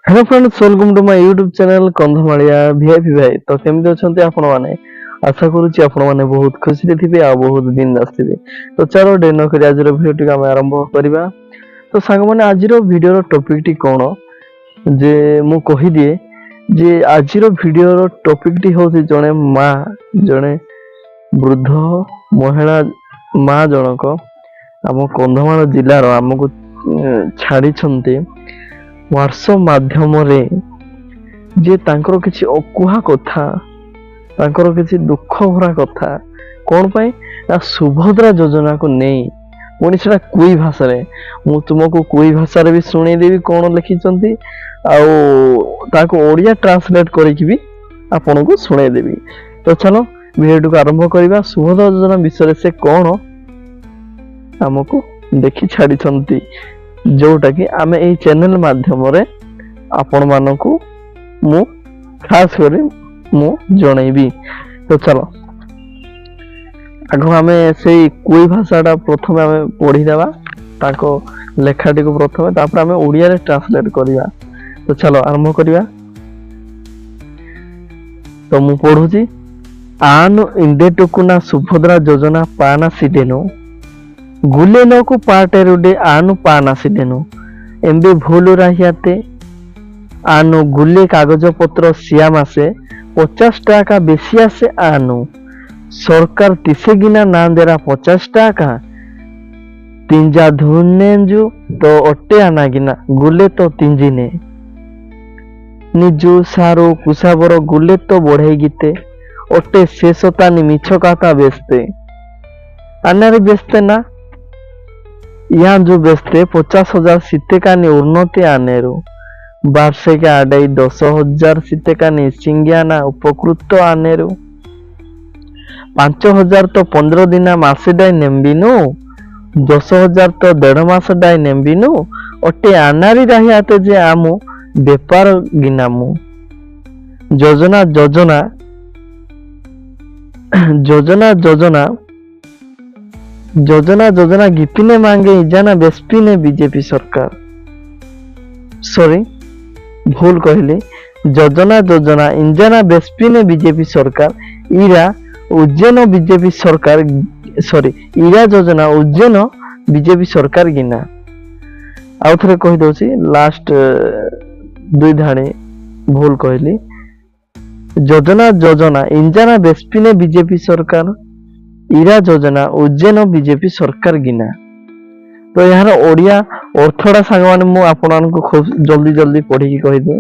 Hello friends, welcome to my YouTube channel कंधमालिया VIP भाई। तो केमती अछंती आपण माने? आशा करूची आपण माने बहुत खुशी रे थिबे आ बहुत बिंदास थिबे। तो चलो डे न करी आज रो वीडियो टी हम आरंभ करबा। तो संग माने आज रो वीडियो रो टॉपिक टी कोन जे मु कहि दिए जे आज रो वीडियो रो टॉपिक टी होची जणे मां, जणे वृद्ध महिला मां जनक आम कंधमाल जिल्ला रो हमकु छाड़ी छंती व्हाट्सएप माध्यम रे जे तांकर किछि अकुहा कथा, तांकर किछि दुख भरा कथा कोन पई ना सुभद्रा योजना को नहीं पुणी सेटा कोई भाषा रे मु तुमको कोई भाषा रे भी सुनै देबी कोन लिखिचंती आउ ताको ओडिया ट्रांसलेट करिकि भी आपन को सुनै देबी। तो चलो वीडियो को आरंभ करबा। सुभद्रा योजना विषय से कोन हमको देखि छाड़ी छंती जोटा कि आमे एई चैनल माध्यम रे आपण मानकू मु खास करी मु जणैबी। तो चलो आगो आमे सेई कोई भाषाटा प्रथमे आमे पढ़ी देबा, ताको लेखाटी को प्रथमे तापर आमे ओडिया रे ट्रांसलेट करिया। तो चलो आरंभ करिया। तो मु पढुची आनु इंडेटुकुना सुभद्रा योजना पाना सिडेनो गुलेनो को पाटेरुडे आनु पाना सिडेनो एमबे भूल रहियाते आनु गुले कागज पत्र सिया मासे 50 टाका बेसी आसे आनु सरकार तिसे गिना ना देरा 50 टाका तिंजा धुनेंजु तो अट्टे आना गिना गुले तो तिंजिने निजु सारो कुसाबर गुले तो बढ़े गीते अट्टे शेषतानी मिछ काता बेचते आनारे बेचते ना यहाँ जो बेचते 50,000 सितेकानी उन्नति आनेरू वार्षिक आडाई 10,000 सितेकानी सिंगियाना उपकृत आनेरू 5,000 तो 15 दिना मासे डाई नेम्बिनु 10,000 तो 1.5 मास डाई नेम्बिनु अटे आनारी रही आते जे आमु बेपार गिनामु योजना योजना योजना योजना योजना योजना गीपिने मांगे इजाना बेस्पिने बीजेपी सरकार सॉरी भूल कहली योजना योजना इंजाना बेस्पिने बीजेपी सरकार इरा उज्जैन बीजेपी सरकार सॉरी इरा योजना उज्जैन बीजेपी सरकार गिना आउ थरे कहि दोची लास्ट दुई धाणी भूल कहली योजना योजना इंजाना बेस्पिने बीजेपी सरकार इरा योजना उज्जैन बीजेपी सरकार गिना। तो यार ओडिया अर्थडा सांग माने मु आपन को खूब जल्दी जल्दी पढ़ी की कहि दे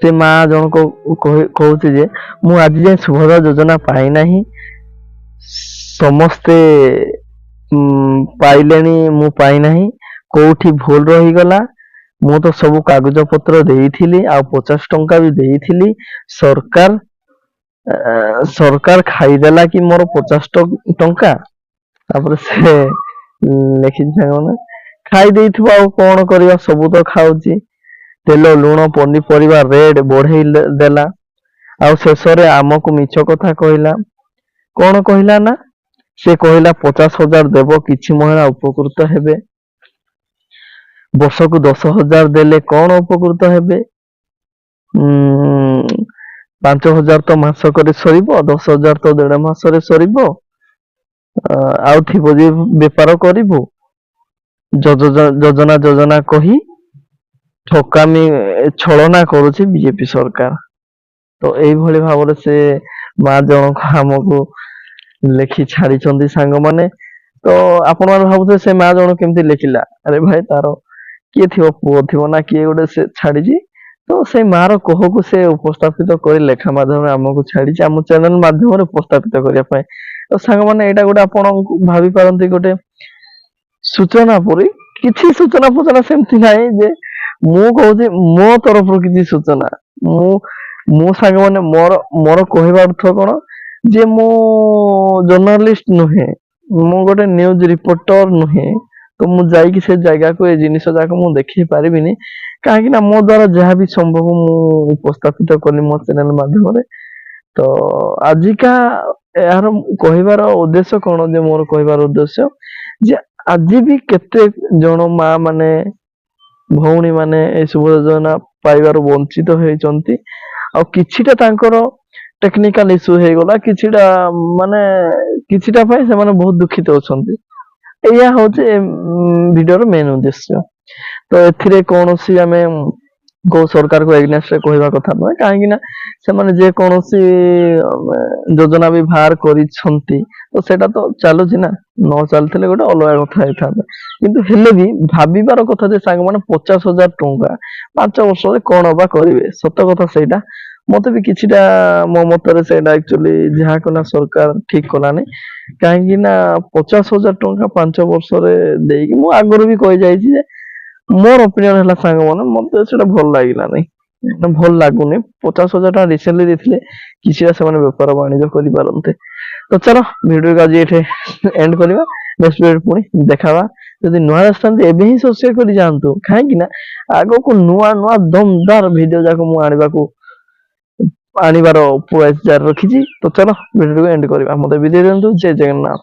से मां जन को कहउछि जे मु आज जे सुभद्रा योजना पाई नाही समस्ते पाइलेनी मु पाई नाही कोठी भूल रही गला मु तो सब कागज पत्र देइथिली आ 50 टंका भी देइथिली सरकार सरकार खाईदेला कि मोर 50 टंका तापर से लिखि ना खाई देइथबो आ कोन करबा सब तो खाउची तेल लूण पनीपरिया रेट बढ़े देला आ शेष रे आमको मिछ कथा कहला कोन कहला ना से कहला 50,000 देबो किछि महिला उपकृत हेबे वर्ष को 10,000 देले कोन उपकृत हेबे 5,000 तो मास करे सरीबो 10,000 तो 1.5 मास रे सरीबो आउ थिबो जे बेपार करिबो योजना योजना कही ठकामी छलना करूची बीजेपी सरकार। तो एई भली भाबरे से मा जन हमको लेखि छाड़ी चंदी सांग माने। तो आपण मान भाबुथे से मा जन केमती लेखिला अरे भाई तारो किए थिबो पुओ थिबो ना किए गोटे से छाड़ी जी तो से मार कह को से उपस्थापित कर लेखा माध्यम आमको छाड़ी आम चैनल माध्यम उपस्थापित करने। तो सांग मैंने यहाँ गोटे आप भावी पारती गोटे सूचना परी किसी सूचना फूचना सेमती ना जे मु कहूँ मो तरफ किसी सूचना मु सांग मैंने मोर मोर कहवा अर्थ कौन जे मु जर्नलिस्ट नुहे मु गोटे न्यूज रिपोर्टर नुहे तो मु जाइकी से जगह को ए जिनिस जाक मु देखि पारिबिनी कहीं मो द्वारा जहाँ भी संभव मु उपस्थापित कली मो चैनल माध्यम। तो आजिका यार कहबार उद्देश्य कौन जे मोर कहबार उद्देश्य जे आज भी केते जन माँ माने ଭଉଣୀମାନେ ଏଇ ଶୁଭ ଯୋଜନା ପାଇବାରୁ ବଞ୍ଚିତ ହେଇଛନ୍ତି। ଆଉ କିଛିଟା ତାଙ୍କର ଟେକ୍ନିକାଲ ଇସ୍ୟୁ ହେଇଗଲା, କିଛିଟା ମାନେ କିଛିଟା ପାଇଁ ସେମାନେ ବହୁତ ଦୁଃଖିତ ଅଛନ୍ତି। ଏଇଆ ହଉଛି ଭିଡିଓର ମେନ୍ ଉଦ୍ଦେଶ୍ୟ। ତ ଏଥିରେ କୌଣସି ଆମେ କୋଉ ସରକାରକୁ ଏଗନେଷ୍ଟରେ କହିବା କଥା ନୁହେଁ, କାହିଁକି ନା ସେମାନେ ଯେ କୌଣସି ଯୋଜନା ବି ବାହାର କରିଛନ୍ତି ତ ସେଇଟା ତ ଚାଲୁଛି ନା, ନ ଚାଲିଥିଲେ ଗୋଟେ ଅଲଗା କଥା ହେଇଥାନ୍ତା। କିନ୍ତୁ ହେଲେ ବି ଭାବିବାର କଥା ଯେ ସାଙ୍ଗମାନେ 50,000 ଟଙ୍କା 5 ବର୍ଷରେ କଣ ବା କରିବେ, ସତ କଥା ସେଇଟା। ମତେ ବି କିଛିଟା ମୋ ମତରେ ସେଇଟା ଆକ୍ଚୁଆଲି ଯାହା କଲା ସରକାର ଠିକ କଲାନି, କାହିଁକି ନା 50,000 ଟଙ୍କା 5 ବର୍ଷରେ ଦେଇକି ମୁଁ ଆଗରୁ ବି କହିଯାଇଛି ଯେ ମୋର ଓପିନିଅନ ହେଲା ସାଙ୍ଗମାନେ ମତେ ସେଟା ଭଲ ଲାଗିଲାନି, ଭଲ ଲାଗୁନି। 50,000 ଟଙ୍କା ରିସେଣ୍ଟଲି ଦେଇଥିଲେ କିଛିଟା ସେମାନେ ବେପାର ବାଣିଜ୍ୟ କରିପାରନ୍ତେ। ତ ଚାଲ ଭିଡିଓକୁ ଆଜି ଏଠି ଏଣ୍ଡ କରିବା, ନେକ୍ସଟ ଭିଡିଓ ପୁଣି ଦେଖାବା। ଯଦି ନୂଆ ଆସିଥାନ୍ତି ଏବେ ହିଁ ସବସ୍କ୍ରାଇବ କରି ଯାଆନ୍ତୁ, କାହିଁକି ନା ଆଗକୁ ନୂଆ ନୂଆ ଦମଦାର ଭିଡିଓ ଯାକ ମୁଁ ଆଣିବାର ପ୍ରୟାସ ଜାରି ରଖିଛି। ତ ଚାଲ ଭିଡିଓକୁ ଏଣ୍ଡ କରିବା, ମତେ ବିଦାୟ ଦିଅନ୍ତୁ। ଜୟ ଜଗନ୍ନାଥ।